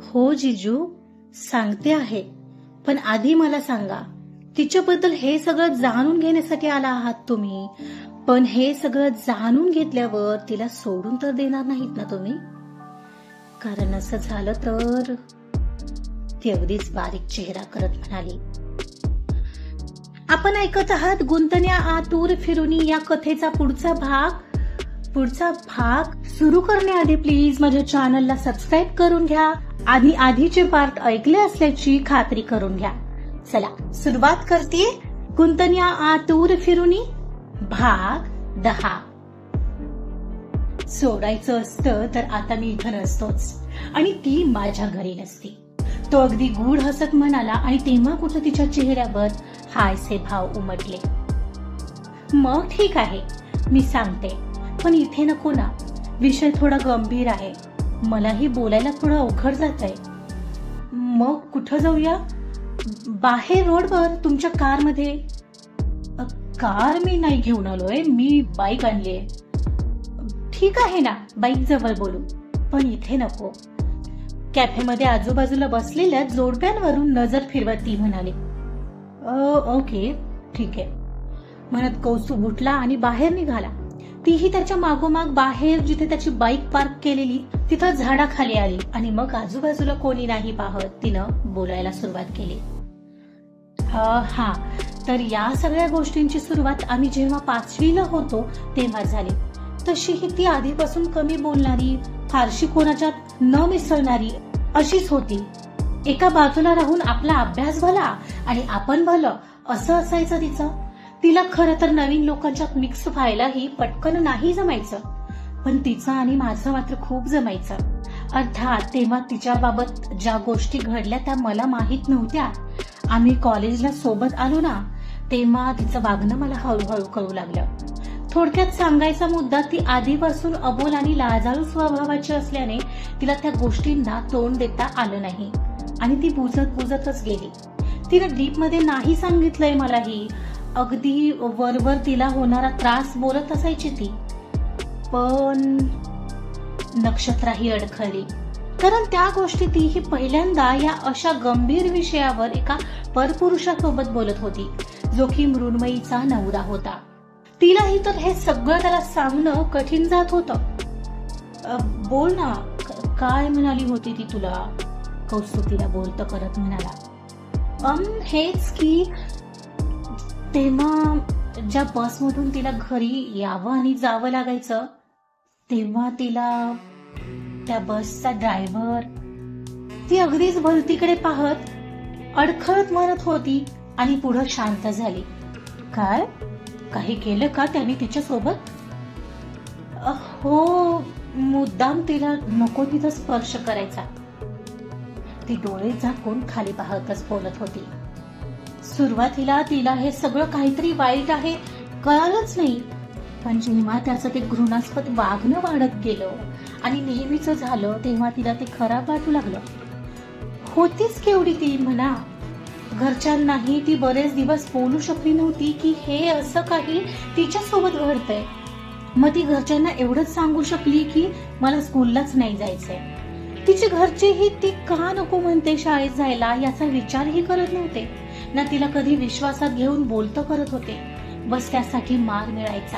हो जिजू, सांगते आहे. पण आधी मला सांगा, तिच्याबद्दल हे सगळं जाणून घेण्यासाठी आला आहात तुम्ही, पण हे सगळं जाणून घेतल्यावर तिला सोडून तर देणार नाहीत ना तुम्ही? कारण असं झालं तर ती अगदीच बारीक चेहरा करत म्हणाली. आपण ऐकत आहात गुंतण्या आतूर फिरुनी या कथेचा पुढचा भाग सुरू करण्याआधी प्लीज माझ्या चॅनलला सबस्क्राईब करून घ्या आणि आधीचे पार्ट ऐकले असल्याची खात्री करून घ्या. चला सुरुवात करते. गुंतण्या आतूर फिरुनी भाग 10. सोडायचं असतं तर आता मी इथं नसतोच आणि ती माझ्या घरी नसती. तो अगदी गूढ हसत म्हणाला आणि तेव्हा कुठं तिच्या चेहऱ्यावर हायसे भाव उमटले. मग ठीक आहे, मी सांगते, पण इथे नको ना. विषय थोडा गंभीर आहे. मलाही बोलायला थोडं अवघड जात आहे. मग कुठं जाऊया? बाहेर रोडवर तुमच्या कारमध्ये. कार मी नाही घेऊन आलोय, मी बाईक आणलीय. ठीक आहे ना, बाईक जवळ बोलू, पण इथे नको. कॅफेमध्ये आजूबाजूला बसलेल्या जोडप्यांवरून नजर फिरवत ती म्हणाली. ओके ठीक आहे म्हणत कौस्तुभ उठला आणि बाहेर निघाला. तीही त्याच्या मागोमाग बाहेर जिथे त्याची बाईक पार्क केलेली तिथं झाडाखाली आली आणि मग आजूबाजूला कोणी नाही पाहत तिनं बोलायला सुरुवात केली. हा तर या सगळ्या गोष्टींची सुरुवात आम्ही जेव्हा 5वीला होतो तेव्हा झाली. तशीही ती आधीपासून कमी बोलणारी, फारशी कोणाच्यात न मिसळणारी अशीच होती. एका बाजूला राहून आपला अभ्यास भला आणि आपण भलं असं असायचं तिचं. तिला खरं तर नवीन लोकांच्यात मिक्स व्हायलाही पटकन नाही जमायचं, पण तिचं आणि माझं मात्र खूप जमायचं. अर्थात तेव्हा तिच्याबाबत ज्या गोष्टी घडल्या त्या मला माहित नव्हत्या. आम्ही कॉलेजला सोबत आलो ना, तेव्हा तिचं वागणं मला हळूहळू कळू लागलं. थोडक्यात सांगायचा मुद्दा, ती आधीपासून अबोल आणि लाजाळू स्वभावाची असल्याने तिला त्या गोष्टींना तोंड देता आलं नाही आणि ती बुजतच गेली. तिनं डीप मध्ये नाही सांगितलंय मलाही. अगदी वरवर तिला होणारा त्रास बोलत असायची ती. पण नक्षत्राही अडखळली, कारण त्या गोष्टी तीही पहिल्यांदा या अशा गंभीर विषयावर एका परपुरुषासोबत बोलत होती, जो की मृण्मयीचा नवरा होता. तिलाही तर हे सगळं त्याला सांगणं कठीण जात होतं. बोल ना, काय म्हणाली होती ती तुला? कौस्तुभ तिला बोलतं करत म्हणाला. हेच की तेव्हा ज्या बसमधून तिला घरी यावं आणि जावं लागायचं, तेव्हा तिला त्या बसचा ड्रायव्हर ती अगदीच भलतीकडे पाहत अडखळत म्हणत होती आणि पुढं शांत झाली. काय काही केलं का त्यांनी तिच्या सोबत? हो, मुद्दाम तिला नको तिथं स्पर्श करायचा. ती डोळे झाकून खाली पाहतच बोलत होती. सुरुवातीला तिला हे सगळं काहीतरी वाईट आहे कळालंच नाही, पण जेव्हा त्याचं ते घृणास्पद वागणं वाढत गेलं आणि नेहमीच झालं तेव्हा तिला ते खराब वाटू लागलं. होतीच केवढी ती म्हणा. घरच्यांनाही ती बरेच दिवस बोलू शकली नव्हती की हे असं काही तिच्या सोबत घडतंय. मग ती घरच्यांना एवढंच सांगू शकली की मला स्कूललाच नाही जायचंय. तिचे घरचेही ती का नको म्हणते शाळेत जायला याचा विचारही करत नव्हते ना. तिला कधी विश्वासात घेऊन बोलतं करत होते, बस त्यासाठी मार मिळायचा.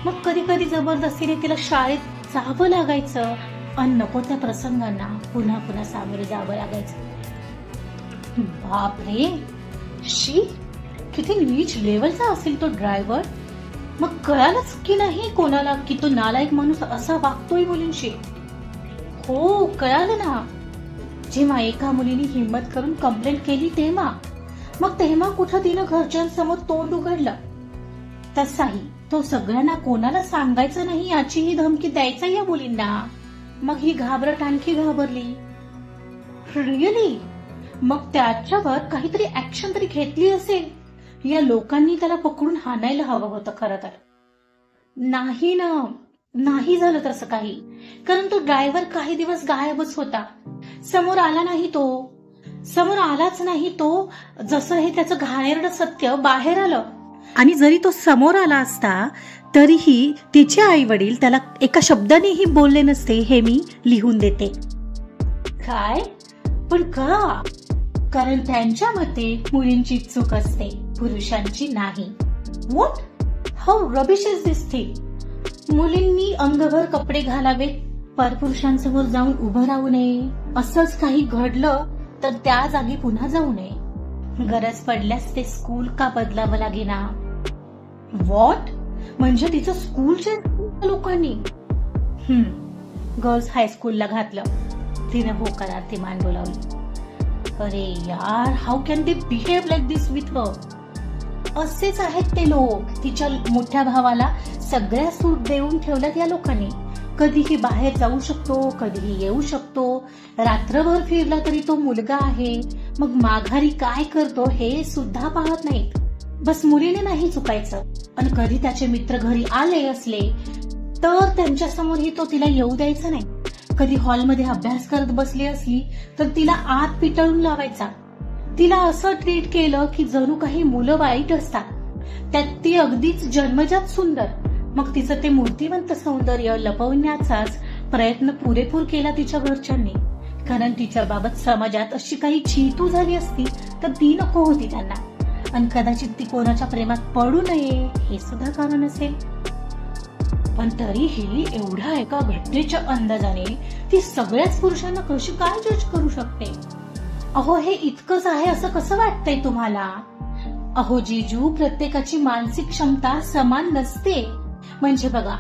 मग कधी कधी जबरदस्तीने तिला शाळेत जावं लागायचं आणि नको त्या प्रसंगांना पुन्हा पुन्हा सामोरे जावं लागायचं. बापरे, शी, किती नीच लेवलचा असेल तो ड्रायव्हर. मग कळालंच की नाही कोणाला की तो नालायक माणूस असा वागतोय मुलींशी? हो कळालं ना, जेव्हा एका मुलीने हिंमत करून कंप्लेंट केली तेव्हा. मग तेव्हा कुठं तिनं घरच्यांसमोर तोंड उघडलं. तसाही तो सगळ्यांना कोणाला सांगायचं नाही याचीही धमकी द्यायचा या मुलींना. मग ही घाबरट आणखी घाबरली. रिअली? मग त्याच्यावर काहीतरी ऍक्शन तरी घेतली असेल. या लोकांनी त्याला पकडून हाणायला हवं होतं खरं तर. नाही ना, नाही झालं तसं काही, कारण तो ड्रायव्हर काही दिवस गायबच होता. समोर आला नाही तो, समोर आलाच नाही तो. जसं हे त्याचं घाणेरडं सत्य बाहेर आलं. आणि जरी तो समोर आला असता तरीही तिचे आई वडील त्याला एका शब्दानेही बोलले नसते, हे मी लिहून देते. काय पण का? कारण त्यांच्या मते मुलींची चूक असते, पुरुषांची नाही. What? How rubbish is this thing? मुलींनी अंगभर कपडे घालावे, परपुरुषांसमोर जाऊन उभं राहू नये, असंच काही घडलं तर त्या जागी पुन्हा जाऊ नये. गरज पडल्यास ते स्कूल का बदलावं लागेना. व्हॉट? म्हणजे तिचं स्कूलच्या लोकांनी गर्ल्स हायस्कूलला घातलं. तिने होकारार्थी मान डोलावली. अरे यार, how can they behave like this with her? असेच आहेत ते लोक. तिच्या मोठ्या भावाला सगळ्या सूट देऊन ठेवल्यात या लोकांनी. कधीही बाहेर जाऊ शकतो, कधीही येऊ शकतो, रात्रभर फिरला तरी तो मुलगा आहे. मग माघारी काय करतो हे सुद्धा पाहत नाहीत. बस मुलीने नाही चुकायचं. आणि कधी त्याचे मित्र घरी आले असले तर त्यांच्या समोरही तो तिला येऊ द्यायचा नाही. कधी हॉलमध्ये अभ्यास करत बसली असली तर तिला आत पिटळून लावायचा. तिला असं ट्रीट केलं की जणू काही मुलं वाईट असतात, त्यात ती अगदीच जन्मजात सुंदर. मग तिचं ते मूर्तिवंत सौंदर्य लपवण्याचाच प्रयत्न पुरेपूर केला तिच्या घरच्यांनी. कारण तिच्या बाबत समाजात अशी काही चीतू झाली असती तर ती नको होती त्यांना. आणि कदाचित ती कोणाच्या प्रेमात पडू नये हे सुद्धा कारण असेल. पण तरीही एवढ्या एका घटनेच्या अंदाजाने ती सगळ्याच पुरुषांना कशी काय जज करू शकते? अहो, हे इतकंच आहे असं कसं वाटतंय तुम्हाला? अहो जीजू, प्रत्येकाची मानसिक क्षमता समान नसते. म्हणजे बघा,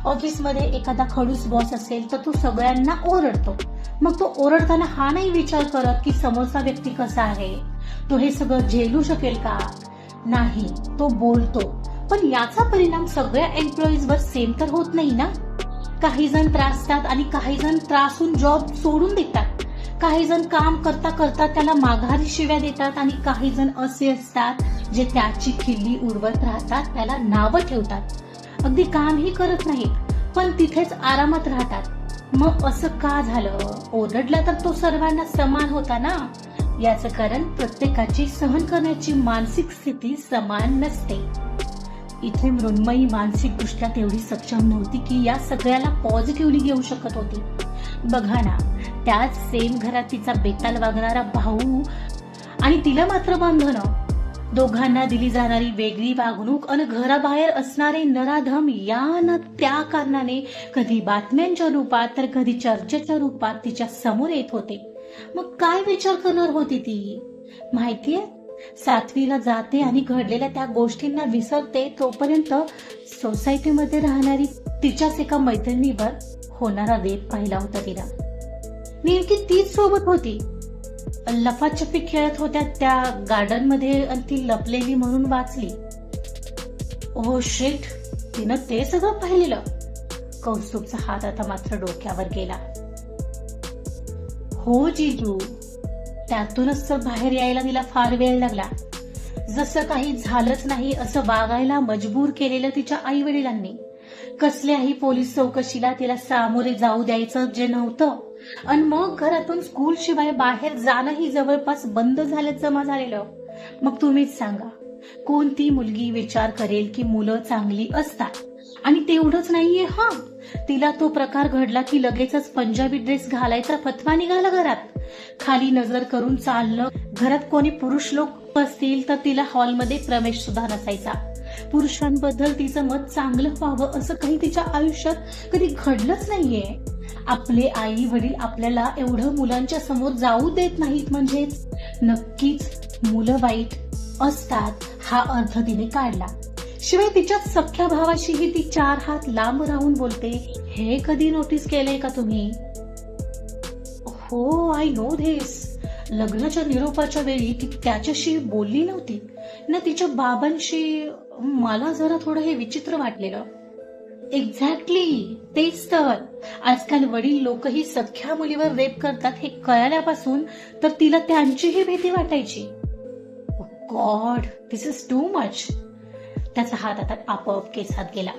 ऑफिसमध्ये एखादा खडूस बॉस असेल तर तो सगळ्यांना ओरडतो. मग तो ओरडताना हा नाही विचार करत की समोरचा व्यक्ती कसा आहे, तो हे सगळं झेलू शकेल का? नाही, तो बोलतो. पण याचा परिणाम सगळ्या एम्प्लॉईजवर सेम तर होत नाही ना. काही जण त्रासतात आणि काही जण त्रासून जॉब सोडून देतात. काही जण काम करता करता त्याला माघारी शिव्या देतात आणि काही जण असे असतात जे त्याची खिल्ली उडवत राहतात, त्याला नावं ठेवतात. अगदी कामही करत नाहीत पण तिथेच आरामात राहतात. मग असं का झालं? ओरडला तर तो सर्वांना समान होता ना. याचं कारण प्रत्येकाची सहन करण्याची मानसिक स्थिती समान नसते. इथे मृण्मयी मानसिक दृष्ट्या तेवढी सक्षम नव्हती की या सगळ्याला पॉझिटिव्हली घेऊ शकत होती. बघा ना, त्याच सेम घरात तिचा बेताल वागणारा भाऊ आणि तिला मात्र बंधनं. दोघांना दिली जाणारी वेगळी वागणूक आणि घराबाहेर असणारे नराधम या न त्या कारणाने कधी बातम्यांच्या रूपात तर कधी चर्चेच्या रूपात तिच्या समोर येत होते. मग काय विचार करणार होती ती? माहितीये, 7वीला जाते आणि घडलेल्या त्या गोष्टींना विसरते तोपर्यंत सोसायटीमध्ये राहणारी तिच्याच एका मैत्रिणीवर होणारा रेप पाहिला होता तिला. नेमकी तीच सोबत होती. लपाछपी खेळत होत्या त्या गार्डन मध्ये आणि ती लपलेली म्हणून वाचली. ओह शिट, तिनं ते सगळं पाहिलेलं. कौस्तुभचा हात आता मात्र डोक्यावर गेला. हो जीजू, त्यातूनच तर बाहेर यायला तिला फार वेळ लागला. जसं काही झालंच नाही असं वागायला मजबूर केलेलं तिच्या आई वडिलांनी. कसल्याही पोलीस चौकशीला तिला सामोरे जाऊ द्यायचं जे नव्हतं. आणि मग घरातून स्कूल शिवाय बाहेर जाणंही जवळपास बंद झालं जमा झालेलं. मग तुम्हीच सांगा, कोणती मुलगी विचार करेल की मुलं चांगली असतात? आणि तेवढंच नाहीये, तिला तो प्रकार घडला की लगेचच पंजाबी ड्रेस घालायचा फतवा निघाला घरात. खाली नजर करून चाललं. घरात कोणी पुरुष लोक असतील तर तिला हॉलमध्ये प्रवेश सुद्धा नसायचा. पुरुषांबद्दल तिचं मत चांगलं व्हावं असं काही तिच्या आयुष्यात कधी घडलंच नाहीये. आपले आई वडील आपल्याला एवढं मुलांच्या समोर जाऊ देत नाहीत म्हणजे नक्कीच मुलं वाईट असतात हा अर्थ तिने काढला. शिवाय तिच्या सख्या भावाशीही ती 4 हात लांब राहून बोलते, हे कधी नोटीस केलंय का तुम्ही? हो, आय नो धिस. लग्नाच्या निरोपाच्या वेळी ती त्याच्याशी बोलली नव्हती ना तिच्या बाबांशी. मला जरा थोडं हे विचित्र वाटलेलं. एक्झॅक्टली, तेच तर. आजकाल वडील लोकही सख्या मुलीवर रेप करतात हे कळल्यापासून तर तिला त्यांचीही भीती वाटायची. God, this is too much. त्याचा हात आता आपोआप केसात गेला.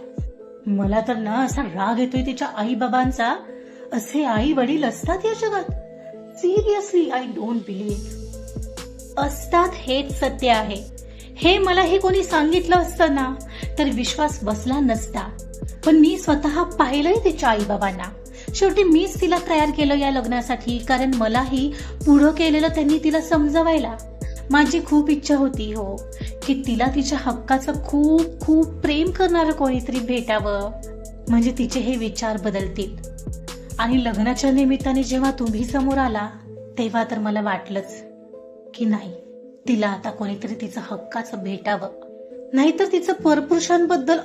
मला तर ना असा राग येतोय तिच्या आई बाबांचा. असे आई वडील असतात या जगात? Seriously, I don't believe. असतात हेच सत्य आहे. हे मला हे कोणी सांगितलं असतं ना तर विश्वास बसला नसता. पण मी स्वतः पाहिलंय तिच्या आई बाबांना. शेवटी मीच तिला तयार केलं या लग्नासाठी, कारण मलाही पुढं केलेलं त्यांनी तिला समजवायला. माझी खूप इच्छा होती हो की तिला तिच्या हक्काचं खूप खूप प्रेम करणारं कोणीतरी भेटावं, म्हणजे तिचे हे विचार बदलतील. आणि लग्नाच्या निमित्ताने जेव्हा तुम्ही समोर आला तेव्हा तर मला वाटलंच की नाही, तिला आता कोणीतरी तिचं हक्काचं भेटावं. नाहीतर तिचं परपुरुषांबद्दल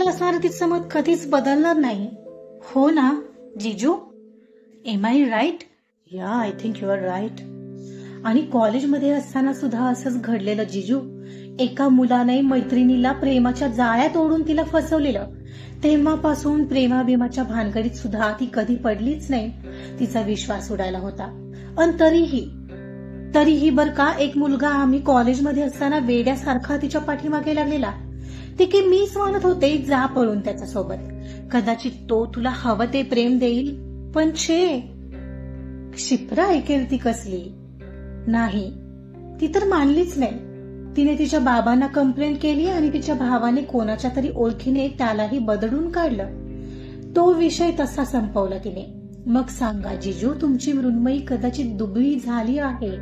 असणारं तिचं मत कधीच बदलणार नाही. हो ना जिजू? Am I right? Yeah, I think you are right. आणि कॉलेजमध्ये असताना सुद्धा असंच घडलेलं जिजू. एका मुलाने मैत्रिणीला प्रेमाच्या जाळ्यात ओढून तिला फसवलेलं. तेव्हापासून प्रेमाभिमाच्या भानगडीत सुद्धा ती कधी पडलीच नाही. तिचा विश्वास उडाला होता. आणि तरीही बर का, एक मुलगा आम्ही कॉलेजमध्ये असताना वेड्यासारखा तिच्या पाठीमागे लागलेला. ते की मीच म्हणत होते जा पळून त्याच्यासोबत, कदाचित तो तुला हवं ते प्रेम देईल. पण क्षिप्रा ऐकेल ती कसली? नाही, ती तर मानलीच नाही. तिने तिच्या बाबांना कंप्लेंट केली आणि तिच्या भावाने कोणाच्या तरी ओळखीने त्यालाही बदडून काढलं. तो विषय तसा संपवला तिने. मग सांगा जिजू, तुमची मृण्मयी कदाचित दुबळी झाली आहे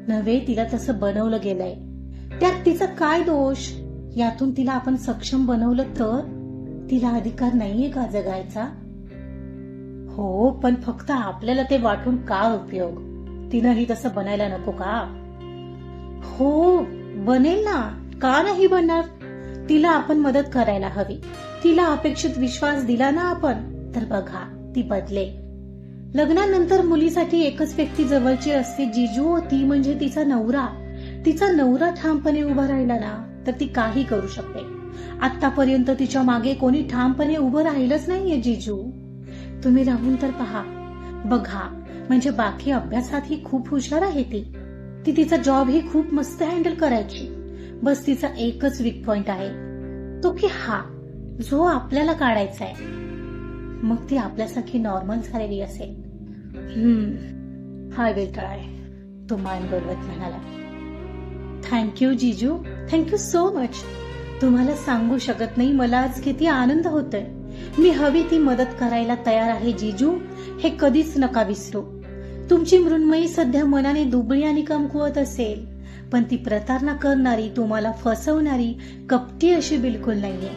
नव्हे, तिला तसं बनवलं गेलंय. त्यात तिचा काय दोष? यातून तिला आपण सक्षम बनवलं तर तिला अधिकार नाहीये का जगायचा? हो, पण फक्त आपल्याला ते वाटून काय उपयोग? तिनंही तसं बनायला नको का? हो बनेल ना, का नाही बनणार? तिला आपण मदत करायला हवी. तिला अपेक्षित विश्वास दिला ना आपण, तर बघा ती बदलेल. लग्नानंतर मुलीसाठी एकच व्यक्ती जवळची असते जिजू, ती म्हणजे तिचा नवरा. तिचा नवरा ठामपणे उभा राहिला ना तर ती काही करू शकते. आतापर्यंत तिच्या मागे कोणी ठामपणे उभं राहिलंच नाहीये जिजू. तुम्ही राहून तर पहा, बघा. म्हणजे बाकी अभ्यासातही खूप हुशार आहे ती. तिचा जॉब ही खूप मस्त हँडल करायची. बस तिचा एकच वीक पॉइंट आहे, तो की हा जो आपल्याला काढायचा आहे. मग ती आपल्यासारखी नॉर्मल झालेली असेल. आय विल ट्राय, तो मान डोलवत म्हणाला. थँक्यू जिजू, थँक्यू सो मच. तुम्हाला सांगू शकत नाही मला आज किती आनंद होतोय. मी हवी ती मदत करायला तयार आहे जिजू, हे कधीच नका विसरू. तुमची मृण्मयी सध्या मनाने दुबळी आणि कमकुवत असेल, पण ती प्रतारणा करणारी, तुम्हाला फसवणारी, कपटी अशी बिलकुल नाहीये.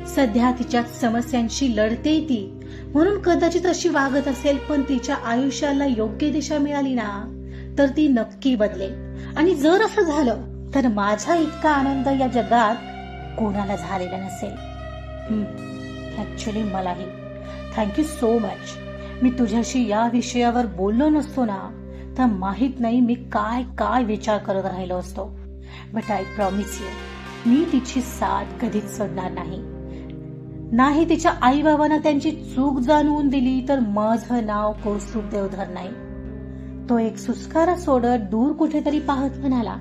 सध्या तिच्या समस्यांशी लढते ती, म्हणून कदाचित अशी वागत असेल. पण तिच्या आयुष्याला योग्य दिशा मिळाली ना तर ती नक्की बदलेल. आणि जर असं झालं तर माझा इतका आनंद या जगात कोणाला झालेला नसेल. ऍक्च्युली मलाही. Thank you so much. मी तुझ्याशी या विषयावर बोललो नसतो ना तर माहित नाही मी काय काय विचार करत राहिलो असतो. बट आय प्रॉमिस यू, मी तिची साथ कधीच सोडणार नाही. तिच्या आई बाबांना त्यांची चूक जाणवून दिली तर माझं नाव कौस्तुभ देवधर नाही. तो एक सुस्कारा सोडत दूर कुठेतरी पाहत म्हणाला,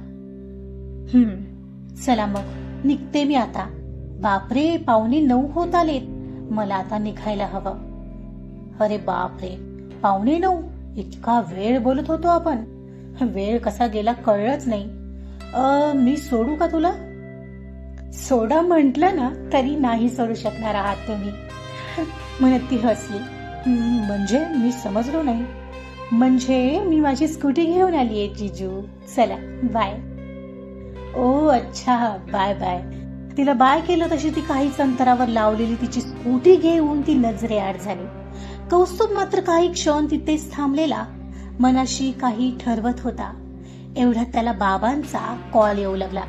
चला मग निघते मी आता. बापरे, 8:45 होत आलेत. मला आता निघायला हवं. अरे बापरे, 8:45? इतका वेळ बोलत होतो आपण. वेळ कसा गेला कळलंच नाही. मी सोडू का तुला? सोडा म्हटलं ना तरी नाही सोडू शकणार आहात तुम्ही, म्हणत ती हसली. म्हणजे मी समजलो नाही. म्हणजे मी माझी स्कूटी घेऊन आलीये जिजू. चला बाय. ओ अच्छा, बाय बाय. तिला बाय केलं तशी ती काहीच अंतरावर लावलेली तिची स्कूटी घेऊन ती नजरेआड झाली. कौस्तुभ मात्र काही क्षण तिथेच थांबलेला, मनाशी काही ठरवत होता. एवढ्यात त्याला बाबांचा कॉल येऊ लागला.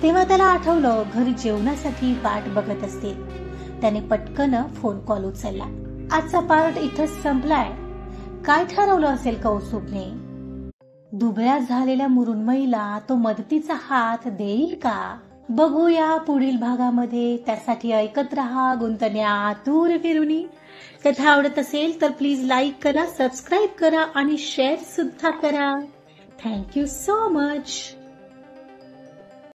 तेव्हा त्याला आठवलं घरी जेवणासाठी वाट बघत असतील. त्याने पटकन फोन कॉल उचलला. आजचा पार्ट इथंच संपलाय. काय ठरवलं असेल कौस्तुभने? दुबळ्या झालेल्या मृण्मयीला तो मदतीचा हात देईल का? बघूया पुढील भागामध्ये. त्यासाठी ऐकत रहा गुंतण्या आतुर फिरुनी. कथा आवडत असेल तर प्लीज लाईक करा, सबस्क्राईब करा आणि शेअर सुद्धा करा. Thank you so much.